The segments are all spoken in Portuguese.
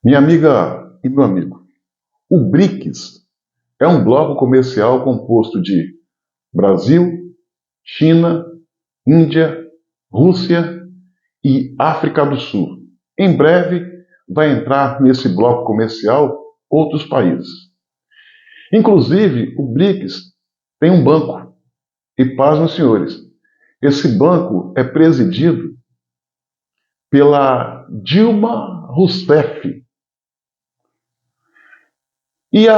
Minha amiga e meu amigo, o BRICS é um bloco comercial composto de Brasil, China, Índia, Rússia e África do Sul. Em breve vai entrar nesse bloco comercial outros países. Inclusive, o BRICS tem um banco. E pasmem, senhores, esse banco é presidido pela Dilma Rousseff. E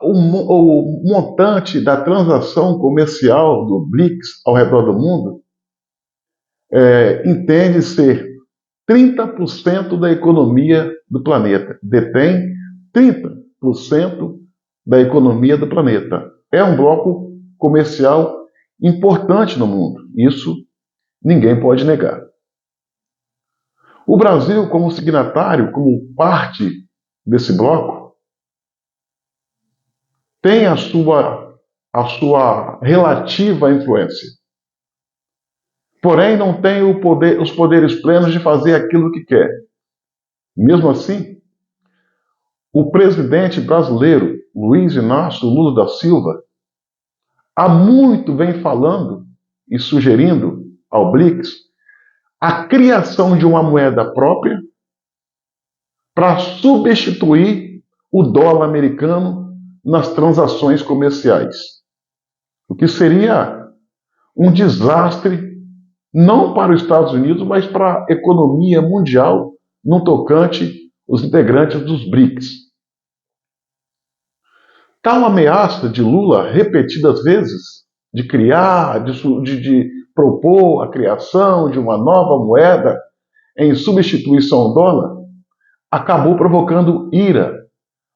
o montante da transação comercial do BRICS ao redor do mundo entende ser 30% da economia do planeta. Detém 30% da economia do planeta. É um bloco comercial importante no mundo. Isso ninguém pode negar. O Brasil, como signatário, como parte desse bloco, tem a sua relativa influência. Porém, não tem os poderes plenos de fazer aquilo que quer. Mesmo assim, o presidente brasileiro, Luiz Inácio Lula da Silva, há muito vem falando e sugerindo ao BRICS a criação de uma moeda própria para substituir o dólar americano nas transações comerciais. O que seria um desastre não para os Estados Unidos, mas para a economia mundial no tocante os integrantes dos BRICS. Tal ameaça de Lula, repetidas vezes, de criar, de propor a criação de uma nova moeda em substituição ao dólar, acabou provocando ira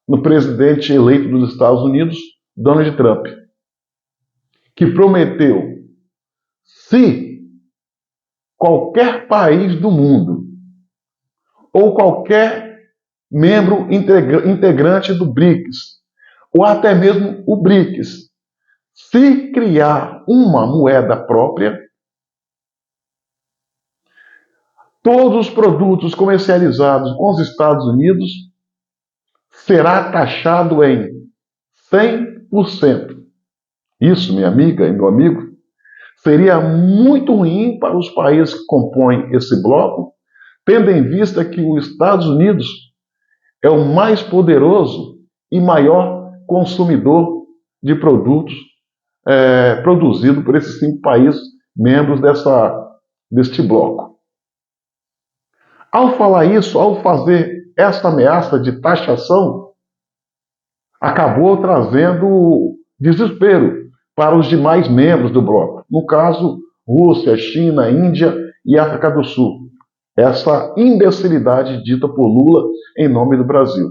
no presidente eleito dos Estados Unidos, Donald Trump, que prometeu, se qualquer país do mundo ou qualquer membro integrante do BRICS, ou até mesmo o BRICS, se criar uma moeda própria, todos os produtos comercializados com os Estados Unidos será taxado em 100%. Isso, minha amiga e meu amigo, seria muito ruim para os países que compõem esse bloco, tendo em vista que os Estados Unidos é o mais poderoso e maior consumidor de produtos produzido por esses 5 países membros deste bloco. Ao falar isso, ao fazer essa ameaça de taxação, acabou trazendo desespero para os demais membros do bloco. No caso, Rússia, China, Índia e África do Sul. Essa imbecilidade dita por Lula em nome do Brasil.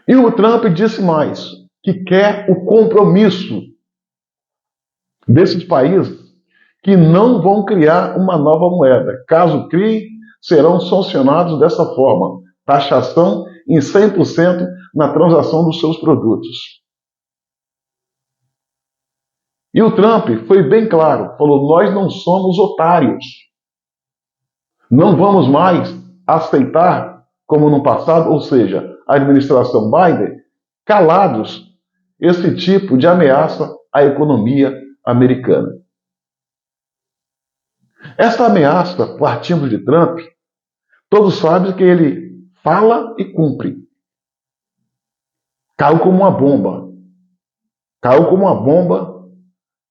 E o Trump disse mais, que quer o compromisso desses países que não vão criar uma nova moeda. Caso criem, serão sancionados dessa forma. Taxação em 100% na transação dos seus produtos. E o Trump foi bem claro, falou, nós não somos otários. Não vamos mais aceitar, como no passado, ou seja, a administração Biden, calados, esse tipo de ameaça à economia americana. Essa ameaça, partindo de Trump, todos sabem que ele fala e cumpre. Caiu como uma bomba. Caiu como uma bomba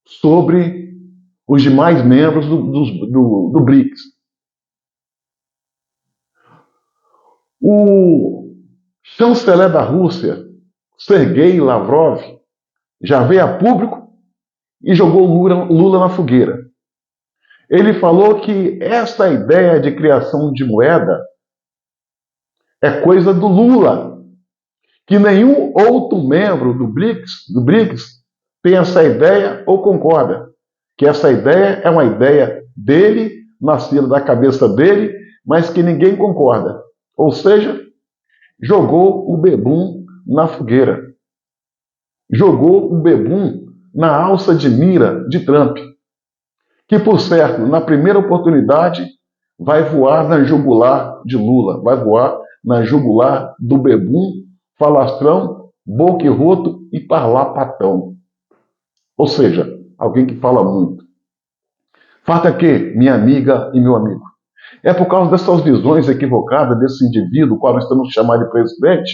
sobre os demais membros do BRICS. O chanceler da Rússia, Sergei Lavrov, já veio a público e jogou Lula na fogueira. Ele falou que essa ideia de criação de moeda é coisa do Lula, que nenhum outro membro do BRICS tem essa ideia ou concorda, que essa ideia é uma ideia dele, nascida da cabeça dele, mas que ninguém concorda. Ou seja, jogou o bebum na fogueira. Jogou o bebum na alça de mira de Trump, que, por certo, na primeira oportunidade, vai voar na jugular de Lula, vai voar na jugular do bebum, falastrão, boquirroto e parlapatão. Ou seja, alguém que fala muito. Fato é que, minha amiga e meu amigo, é por causa dessas visões equivocadas desse indivíduo, qual nós estamos chamando de presidente,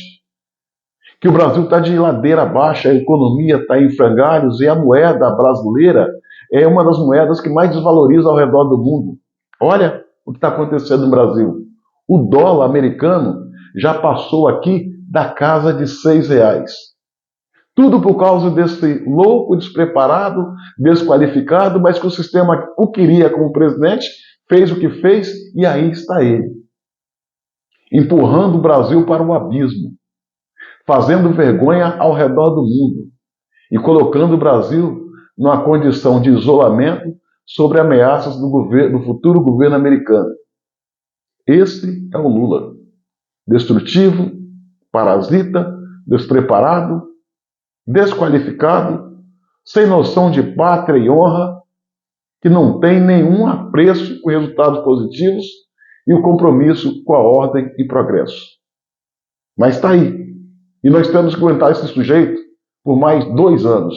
que o Brasil está de ladeira abaixo, a economia está em frangalhos e a moeda brasileira é uma das moedas que mais desvaloriza ao redor do mundo. Olha o que está acontecendo no Brasil. O dólar americano já passou aqui da casa de R$ 6. Tudo por causa desse louco, despreparado, desqualificado, mas que o sistema o queria como presidente, fez o que fez e aí está ele, empurrando o Brasil para o abismo, fazendo vergonha ao redor do mundo e colocando o Brasil numa condição de isolamento sobre ameaças do futuro governo americano. Esse é o Lula. Destrutivo, parasita, despreparado, desqualificado, sem noção de pátria e honra, que não tem nenhum apreço com resultados positivos e o compromisso com a ordem e progresso. Mas está aí. E nós temos que aguentar esse sujeito por mais 2 anos.